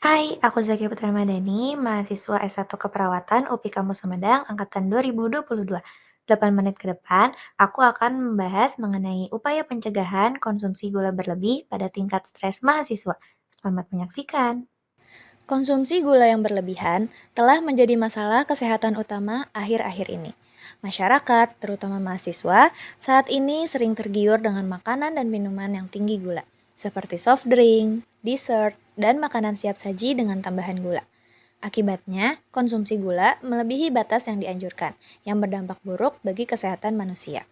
Hai, aku Zaki Putra Madani, mahasiswa S1 Keperawatan UPI Kampus Sumedang angkatan 2022. 8 menit ke depan, aku akan membahas mengenai upaya pencegahan konsumsi gula berlebih pada tingkat stres mahasiswa. Selamat menyaksikan. Konsumsi gula yang berlebihan telah menjadi masalah kesehatan utama akhir-akhir ini. Masyarakat, terutama mahasiswa, saat ini sering tergiur dengan makanan dan minuman yang tinggi gula, seperti soft drink, dessert, dan makanan siap saji dengan tambahan gula. Akibatnya, konsumsi gula melebihi batas yang dianjurkan, yang berdampak buruk bagi kesehatan manusia.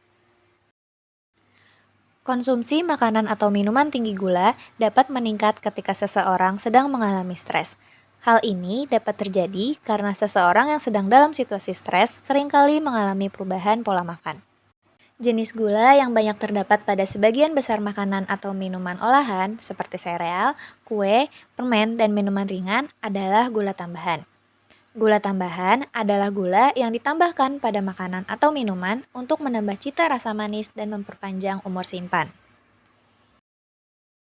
Konsumsi makanan atau minuman tinggi gula dapat meningkat ketika seseorang sedang mengalami stres. Hal ini dapat terjadi karena seseorang yang sedang dalam situasi stres seringkali mengalami perubahan pola makan. Jenis gula yang banyak terdapat pada sebagian besar makanan atau minuman olahan seperti sereal, kue, permen, dan minuman ringan adalah gula tambahan. Gula tambahan adalah gula yang ditambahkan pada makanan atau minuman untuk menambah cita rasa manis dan memperpanjang umur simpan.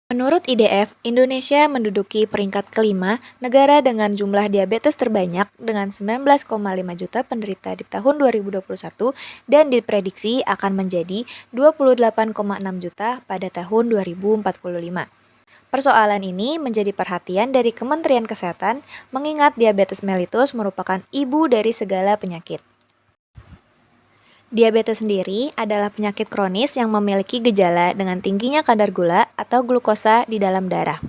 Menurut IDF, Indonesia menduduki peringkat kelima negara dengan jumlah diabetes terbanyak dengan 19,5 juta penderita di tahun 2021 dan diprediksi akan menjadi 28,6 juta pada tahun 2045. Persoalan ini menjadi perhatian dari Kementerian Kesehatan mengingat diabetes mellitus merupakan ibu dari segala penyakit. Diabetes sendiri adalah penyakit kronis yang memiliki gejala dengan tingginya kadar gula atau glukosa di dalam darah.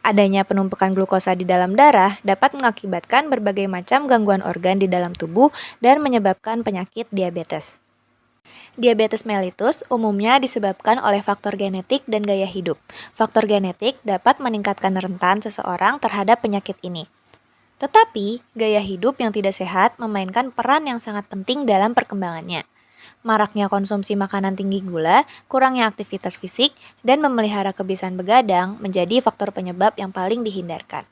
Adanya penumpukan glukosa di dalam darah dapat mengakibatkan berbagai macam gangguan organ di dalam tubuh dan menyebabkan penyakit diabetes. Diabetes mellitus umumnya disebabkan oleh faktor genetik dan gaya hidup. Faktor genetik dapat meningkatkan rentan seseorang terhadap penyakit ini. Tetapi, gaya hidup yang tidak sehat memainkan peran yang sangat penting dalam perkembangannya. Maraknya konsumsi makanan tinggi gula, kurangnya aktivitas fisik, dan memelihara kebiasaan begadang menjadi faktor penyebab yang paling dihindarkan.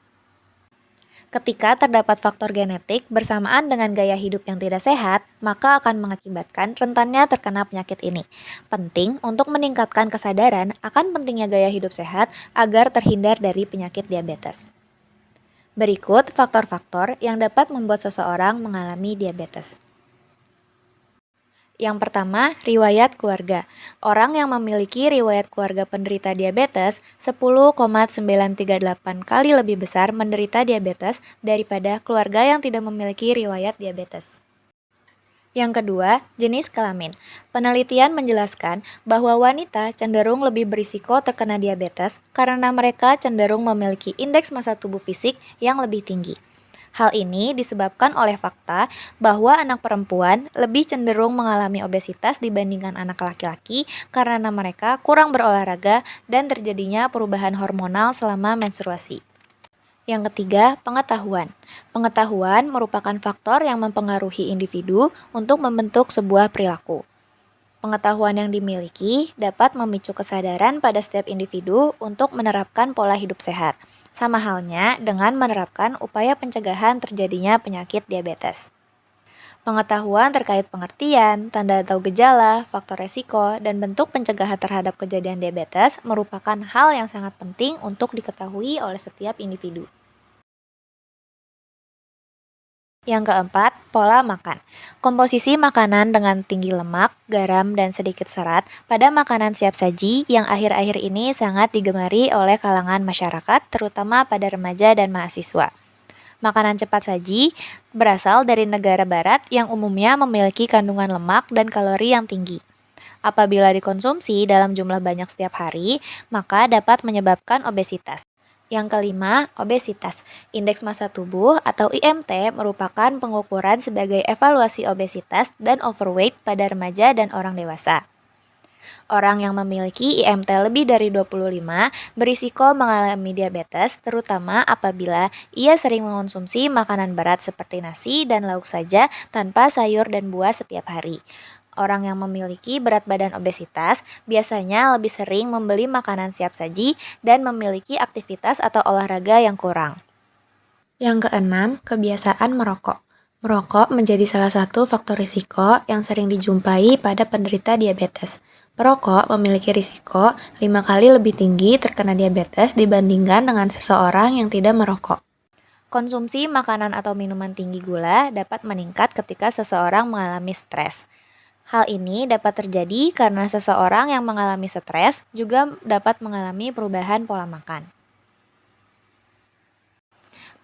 Ketika terdapat faktor genetik bersamaan dengan gaya hidup yang tidak sehat, maka akan mengakibatkan rentannya terkena penyakit ini. Penting untuk meningkatkan kesadaran akan pentingnya gaya hidup sehat agar terhindar dari penyakit diabetes. Berikut faktor-faktor yang dapat membuat seseorang mengalami diabetes. Yang pertama, riwayat keluarga. Orang yang memiliki riwayat keluarga penderita diabetes 10,938 kali lebih besar menderita diabetes daripada keluarga yang tidak memiliki riwayat diabetes. Yang kedua, jenis kelamin. Penelitian menjelaskan bahwa wanita cenderung lebih berisiko terkena diabetes karena mereka cenderung memiliki indeks massa tubuh fisik yang lebih tinggi. Hal ini disebabkan oleh fakta bahwa anak perempuan lebih cenderung mengalami obesitas dibandingkan anak laki-laki karena mereka kurang berolahraga dan terjadinya perubahan hormonal selama menstruasi. Yang ketiga, pengetahuan. Pengetahuan merupakan faktor yang mempengaruhi individu untuk membentuk sebuah perilaku. Pengetahuan yang dimiliki dapat memicu kesadaran pada setiap individu untuk menerapkan pola hidup sehat, sama halnya dengan menerapkan upaya pencegahan terjadinya penyakit diabetes. Pengetahuan terkait pengertian, tanda atau gejala, faktor resiko, dan bentuk pencegahan terhadap kejadian diabetes merupakan hal yang sangat penting untuk diketahui oleh setiap individu. Yang keempat, pola makan. Komposisi makanan dengan tinggi lemak, garam, dan sedikit serat pada makanan siap saji yang akhir-akhir ini sangat digemari oleh kalangan masyarakat, terutama pada remaja dan mahasiswa. Makanan cepat saji berasal dari negara barat yang umumnya memiliki kandungan lemak dan kalori yang tinggi. Apabila dikonsumsi dalam jumlah banyak setiap hari, maka dapat menyebabkan obesitas. Yang kelima, obesitas. Indeks massa tubuh atau IMT merupakan pengukuran sebagai evaluasi obesitas dan overweight pada remaja dan orang dewasa. Orang yang memiliki IMT lebih dari 25 berisiko mengalami diabetes, terutama apabila ia sering mengonsumsi makanan berat seperti nasi dan lauk saja tanpa sayur dan buah setiap hari. Orang yang memiliki berat badan obesitas biasanya lebih sering membeli makanan siap saji dan memiliki aktivitas atau olahraga yang kurang. Yang keenam, kebiasaan merokok. Merokok menjadi salah satu faktor risiko yang sering dijumpai pada penderita diabetes. Perokok memiliki risiko 5 kali lebih tinggi terkena diabetes dibandingkan dengan seseorang yang tidak merokok. Konsumsi makanan atau minuman tinggi gula dapat meningkat ketika seseorang mengalami stres. Hal ini dapat terjadi karena seseorang yang mengalami stres juga dapat mengalami perubahan pola makan.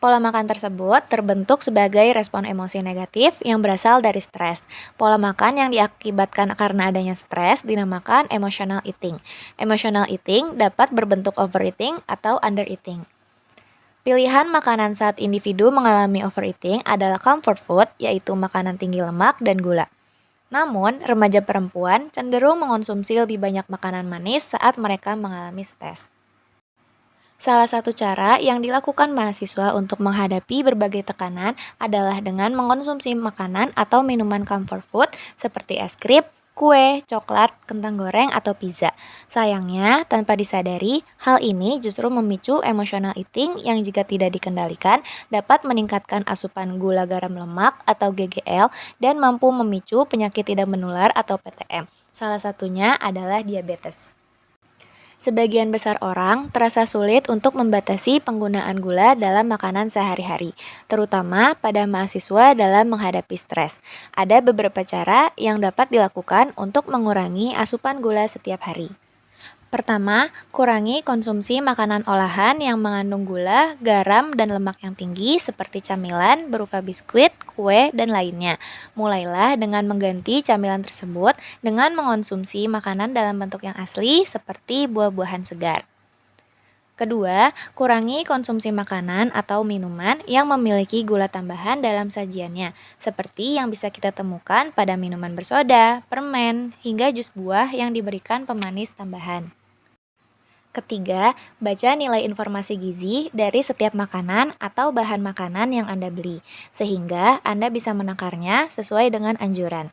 Pola makan tersebut terbentuk sebagai respon emosi negatif yang berasal dari stres. Pola makan yang diakibatkan karena adanya stres dinamakan emotional eating. Emotional eating dapat berbentuk overeating atau undereating. Pilihan makanan saat individu mengalami overeating adalah comfort food, yaitu makanan tinggi lemak dan gula. Namun, remaja perempuan cenderung mengonsumsi lebih banyak makanan manis saat mereka mengalami stres. Salah satu cara yang dilakukan mahasiswa untuk menghadapi berbagai tekanan adalah dengan mengonsumsi makanan atau minuman comfort food seperti es krim, kue, coklat, kentang goreng, atau pizza. Sayangnya, tanpa disadari, hal ini justru memicu emotional eating yang jika tidak dikendalikan dapat meningkatkan asupan gula garam lemak atau GGL dan mampu memicu penyakit tidak menular atau PTM. Salah satunya adalah diabetes. Sebagian besar orang terasa sulit untuk membatasi penggunaan gula dalam makanan sehari-hari, terutama pada mahasiswa dalam menghadapi stres. Ada beberapa cara yang dapat dilakukan untuk mengurangi asupan gula setiap hari. Pertama, kurangi konsumsi makanan olahan yang mengandung gula, garam, dan lemak yang tinggi seperti camilan berupa biskuit, kue, dan lainnya. Mulailah dengan mengganti camilan tersebut dengan mengonsumsi makanan dalam bentuk yang asli seperti buah-buahan segar. Kedua, kurangi konsumsi makanan atau minuman yang memiliki gula tambahan dalam sajiannya, seperti yang bisa kita temukan pada minuman bersoda, permen, hingga jus buah yang diberikan pemanis tambahan. Ketiga, baca nilai informasi gizi dari setiap makanan atau bahan makanan yang Anda beli, sehingga Anda bisa menakarnya sesuai dengan anjuran.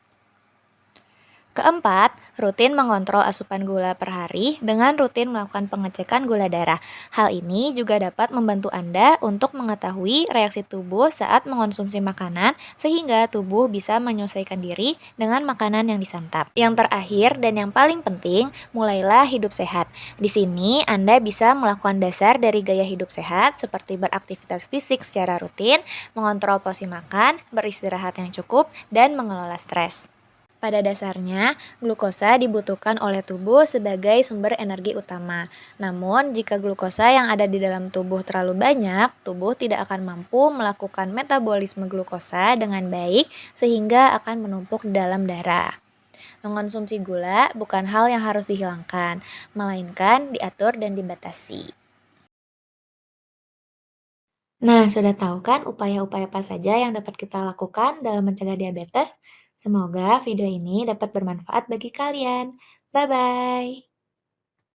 Keempat, rutin mengontrol asupan gula per hari dengan rutin melakukan pengecekan gula darah. Hal ini juga dapat membantu Anda untuk mengetahui reaksi tubuh saat mengonsumsi makanan sehingga tubuh bisa menyesuaikan diri dengan makanan yang disantap. Yang terakhir dan yang paling penting, mulailah hidup sehat. Di sini Anda bisa melakukan dasar dari gaya hidup sehat seperti beraktivitas fisik secara rutin, mengontrol porsi makan, beristirahat yang cukup, dan mengelola stres. Pada dasarnya, glukosa dibutuhkan oleh tubuh sebagai sumber energi utama. Namun, jika glukosa yang ada di dalam tubuh terlalu banyak, tubuh tidak akan mampu melakukan metabolisme glukosa dengan baik sehingga akan menumpuk di dalam darah. Mengonsumsi gula bukan hal yang harus dihilangkan, melainkan diatur dan dibatasi. Nah, sudah tahu kan upaya-upaya apa saja yang dapat kita lakukan dalam mencegah diabetes? Semoga video ini dapat bermanfaat bagi kalian. Bye-bye.